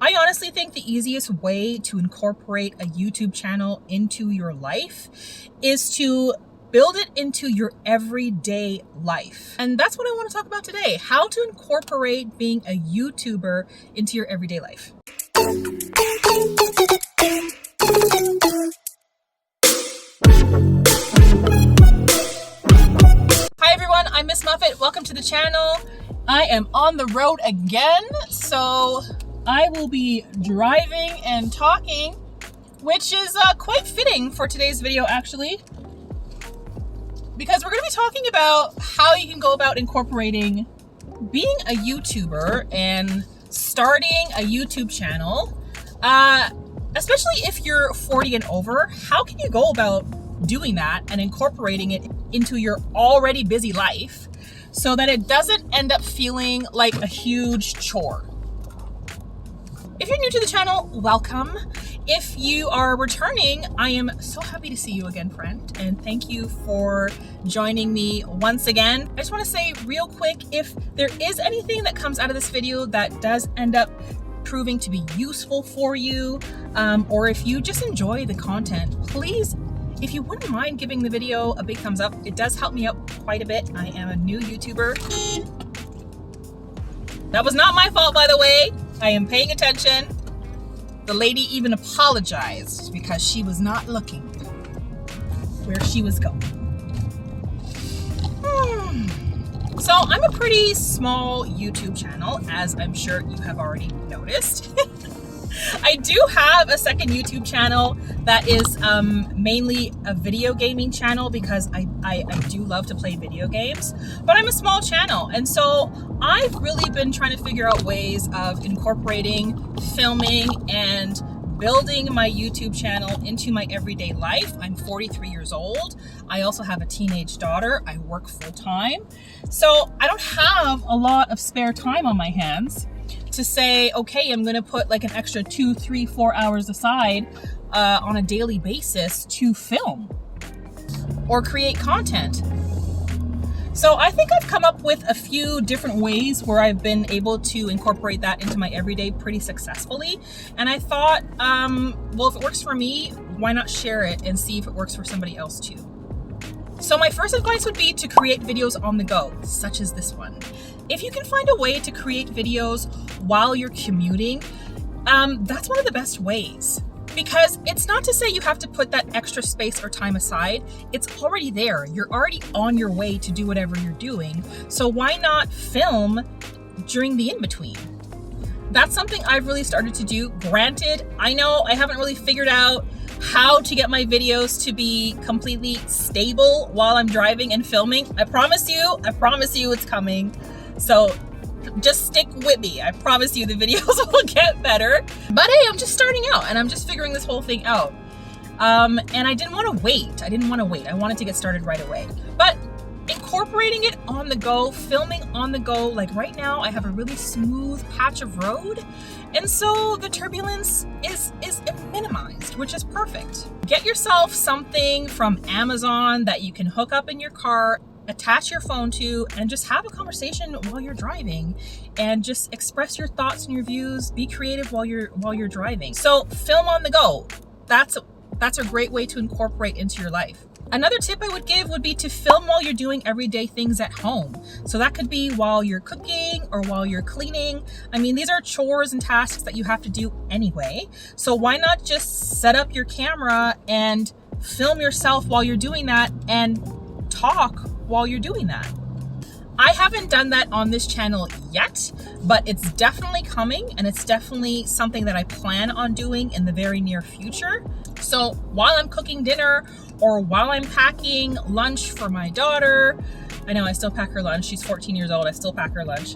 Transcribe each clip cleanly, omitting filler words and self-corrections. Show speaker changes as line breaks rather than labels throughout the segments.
I honestly think the easiest way to incorporate a YouTube channel into your life is to build it into your everyday life. And that's what I want to talk about today, how to incorporate being a YouTuber into your everyday life. Hi everyone, I'm Miss Muffet. Welcome to the channel. I am on the road again, so I will be driving and talking, which is quite fitting for today's video actually, because we're going to be talking about how you can go about incorporating being a YouTuber and starting a YouTube channel, especially if you're 40 and over. How can you go about doing that and incorporating it into your already busy life so that it doesn't end up feeling like a huge chore? If you're new to the channel, welcome. If you are returning, I am so happy to see you again, friend, and thank you for joining me once again. I just want to say real quick, if there is anything that comes out of this video that does end up proving to be useful for you, or if you just enjoy the content, please, if you wouldn't mind giving the video a big thumbs up, it does help me out quite a bit. I am a new YouTuber. That was not my fault, by the way. I am paying attention. The lady even apologized because she was not looking where she was going. So I'm a pretty small YouTube channel, as I'm sure you have already noticed. I do have a second YouTube channel that is mainly a video gaming channel because I do love to play video games, but I'm a small channel. And so I've really been trying to figure out ways of incorporating filming and building my YouTube channel into my everyday life. I'm 43 years old. I also have a teenage daughter. I work full time. So I don't have a lot of spare time on my hands to say, okay, I'm gonna put like an extra 2, 3, 4 hours aside on a daily basis to film or create content. So I think I've come up with a few different ways where I've been able to incorporate that into my everyday pretty successfully. And I thought, well, if it works for me, why not share it and see if it works for somebody else too? So my first advice would be to create videos on the go, such as this one. If you can find a way to create videos while you're commuting, that's one of the best ways. Because it's not to say you have to put that extra space or time aside. It's already there. You're already on your way to do whatever you're doing. So why not film during the in-between? That's something I've really started to do. Granted, I know I haven't really figured out how to get my videos to be completely stable while I'm driving and filming. I promise you it's coming. So just stick with me. I promise you the videos will get better. But hey, I'm just starting out and I'm just figuring this whole thing out. And I didn't want to wait. I wanted to get started right away. But incorporating it on the go, filming on the go, like right now I have a really smooth patch of road. And so the turbulence is minimized, which is perfect. Get yourself something from Amazon that you can hook up in your car, attach your phone to, and just have a conversation while you're driving and just express your thoughts and your views. Be creative while you're driving. So film on the go. That's a great way to incorporate into your life. Another tip I would give would be to film while you're doing everyday things at home. So that could be while you're cooking or while you're cleaning. I mean, these are chores and tasks that you have to do anyway. So why not just set up your camera and film yourself while you're doing that and talk while you're doing that? I haven't done that on this channel yet, but it's definitely coming, and it's definitely something that I plan on doing in the very near future. So while I'm cooking dinner or while I'm packing lunch for my daughter, I know I still pack her lunch. She's 14 years old. I still pack her lunch.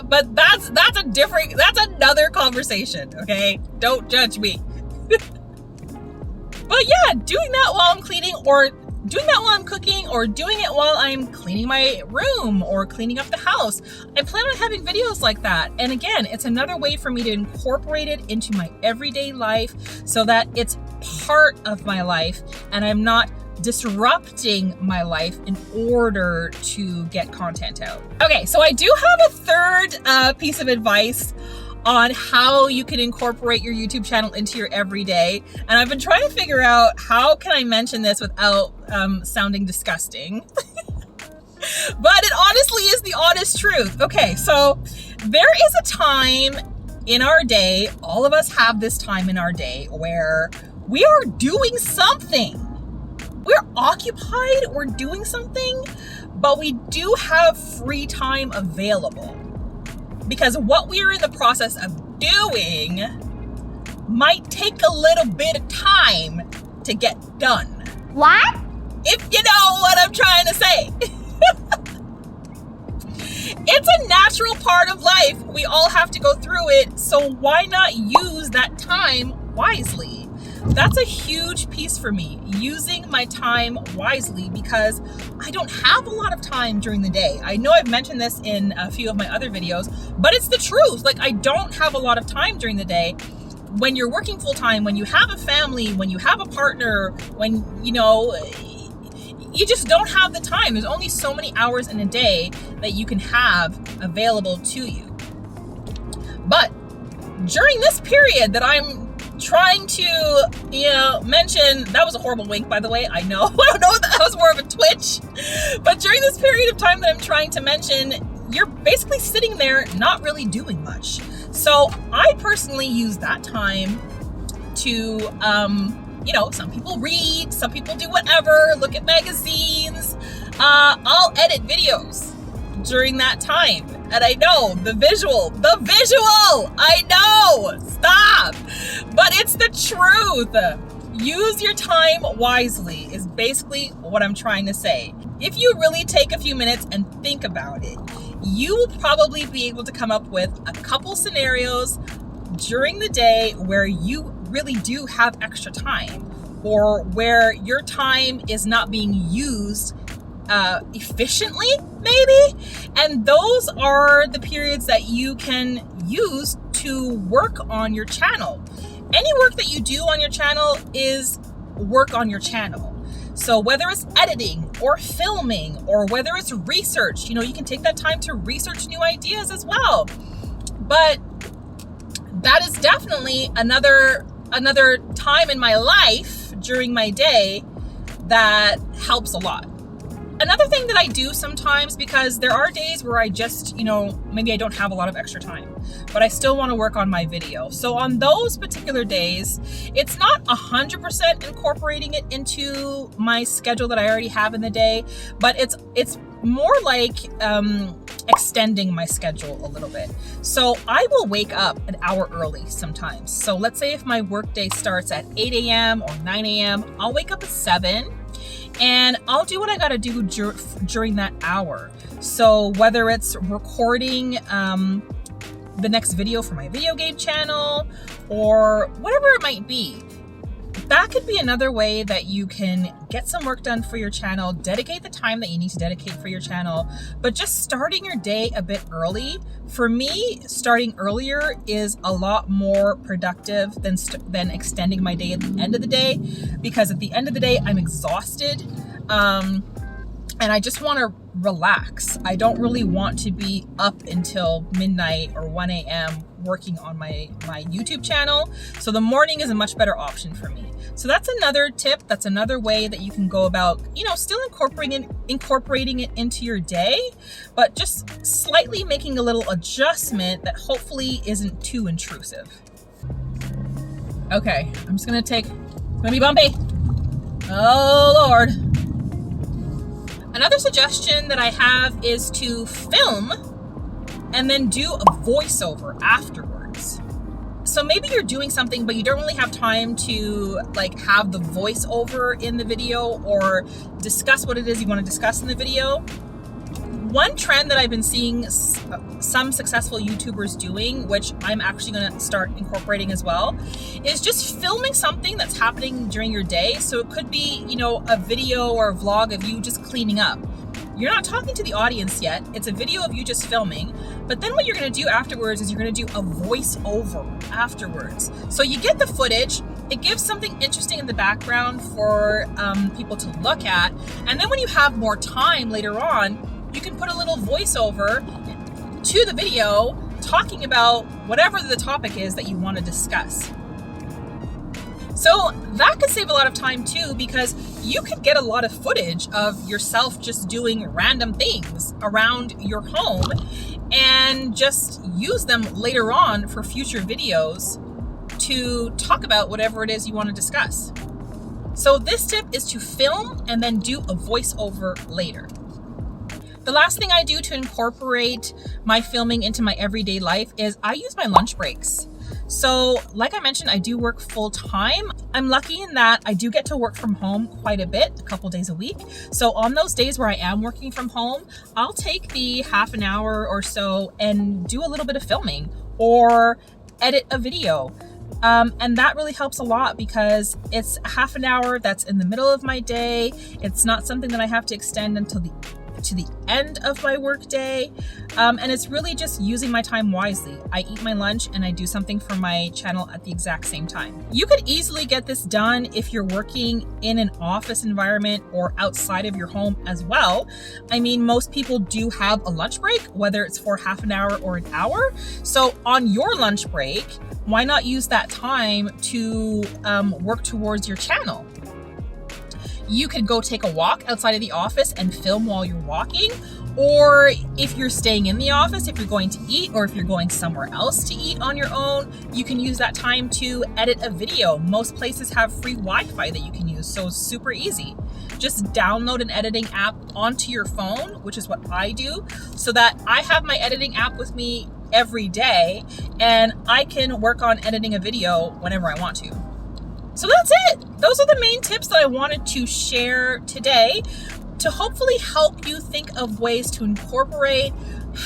But that's another conversation, okay? Don't judge me. But yeah, doing that while I'm cleaning, or doing that while I'm cooking, or doing it while I'm cleaning my room or cleaning up the house. I plan on having videos like that. And again, it's another way for me to incorporate it into my everyday life so that it's part of my life and I'm not disrupting my life in order to get content out. Okay, so I do have a third piece of advice on how you can incorporate your YouTube channel into your everyday. And I've been trying to figure out how can I mention this without sounding disgusting. But it honestly is the honest truth. Okay, so there is a time in our day, all of us have this time in our day where we are doing something. We're occupied, we're doing something, but we do have free time available. Because what we are in the process of doing might take a little bit of time to get done.
What?
If you know what I'm trying to say. It's a natural part of life. We all have to go through it. So why not use that time wisely? That's a huge piece for me, using my time wisely, because I don't have a lot of time during the day. I know I've mentioned this in a few of my other videos, but it's the truth. Like, I don't have a lot of time during the day. When you're working full time, when you have a family, when you have a partner, when, you know, you just don't have the time. There's only so many hours in a day that you can have available to you. But during this period that I'm trying to, mention, that was a horrible wink, by the way. I know. I don't know if that was more of a twitch. But during this period of time that I'm trying to mention, you're basically sitting there not really doing much. So I personally use that time to, some people read, some people do whatever, look at magazines. I'll edit videos during that time. And I know, the visual, I know, stop. But it's the truth. Use your time wisely is basically what I'm trying to say. If you really take a few minutes and think about it, you will probably be able to come up with a couple scenarios during the day where you really do have extra time, or where your time is not being used efficiently, maybe. And those are the periods that you can use to work on your channel. Any work that you do on your channel is work on your channel. So whether it's editing or filming, or whether it's research, you can take that time to research new ideas as well. But that is definitely another time in my life during my day that helps a lot. Another thing that I do sometimes, because there are days where I just, maybe I don't have a lot of extra time, but I still want to work on my video. So on those particular days, it's not 100% incorporating it into my schedule that I already have in the day, but it's more like extending my schedule a little bit. So I will wake up an hour early sometimes. So let's say if my workday starts at 8 a.m. or 9 a.m., I'll wake up at 7. And I'll do what I gotta do during that hour. So whether it's recording the next video for my video game channel, or whatever it might be, that could be another way that you can get some work done for your channel, dedicate the time that you need to dedicate for your channel. But just starting your day a bit early, for me, starting earlier is a lot more productive than extending my day at the end of the day, because at the end of the day, I'm exhausted. And I just want to relax. I don't really want to be up until midnight or 1 a.m. working on my YouTube channel. So the morning is a much better option for me. So that's another tip. That's another way that you can go about, still incorporating it into your day, but just slightly making a little adjustment that hopefully isn't too intrusive. Okay, I'm just it's gonna be bumpy. Oh Lord. Another suggestion that I have is to film and then do a voiceover afterwards. So maybe you're doing something, but you don't really have time to have the voiceover in the video or discuss what it is you want to discuss in the video. One trend that I've been seeing some successful YouTubers doing, which I'm actually going to start incorporating as well, is just filming something that's happening during your day. So it could be, a video or a vlog of you just cleaning up. You're not talking to the audience yet. It's a video of you just filming. But then what you're going to do afterwards is you're going to do a voiceover afterwards. So you get the footage. It gives something interesting in the background for people to look at. And then when you have more time later on, you can put a little voiceover to the video talking about whatever the topic is that you want to discuss. So that could save a lot of time too, because you could get a lot of footage of yourself just doing random things around your home and just use them later on for future videos to talk about whatever it is you want to discuss. So this tip is to film and then do a voiceover later. The last thing I do to incorporate my filming into my everyday life is I use my lunch breaks. So like I mentioned, I do work full time. I'm lucky in that I do get to work from home quite a bit, a couple days a week. So on those days where I am working from home, I'll take the half an hour or so and do a little bit of filming or edit a video. And that really helps a lot because it's a half an hour that's in the middle of my day. It's not something that I have to extend until to the end of my work day. And it's really just using my time wisely. I eat my lunch and I do something for my channel at the exact same time. You could easily get this done if you're working in an office environment or outside of your home as well. I mean, most people do have a lunch break, whether it's for half an hour or an hour. So on your lunch break, why not use that time to work towards your channel? You could go take a walk outside of the office and film while you're walking. Or if you're staying in the office, if you're going to eat, or if you're going somewhere else to eat on your own, you can use that time to edit a video. Most places have free Wi-Fi that you can use, so it's super easy. Just download an editing app onto your phone, which is what I do, so that I have my editing app with me every day and I can work on editing a video whenever I want to. So that's it. Those are the main tips that I wanted to share today to hopefully help you think of ways to incorporate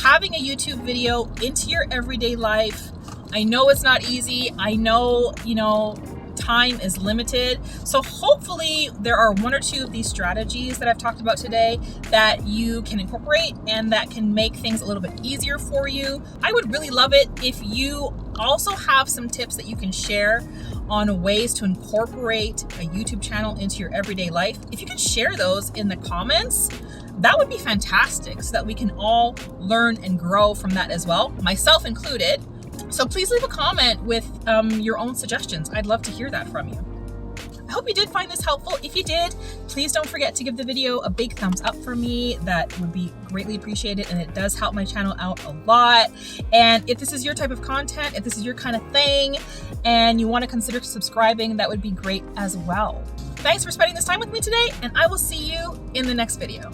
having a YouTube video into your everyday life. I know it's not easy. I know, time is limited. So hopefully there are one or two of these strategies that I've talked about today that you can incorporate and that can make things a little bit easier for you. I would really love it if you also have some tips that you can share on ways to incorporate a YouTube channel into your everyday life. If you can share those in the comments, that would be fantastic so that we can all learn and grow from that as well, myself included. So please leave a comment with your own suggestions. I'd love to hear that from you. I hope you did find this helpful. If you did, please don't forget to give the video a big thumbs up for me. That would be greatly appreciated and it does help my channel out a lot. And if this is your type of content, if this is your kind of thing, and you want to consider subscribing, that would be great as well. Thanks for spending this time with me today, and I will see you in the next video.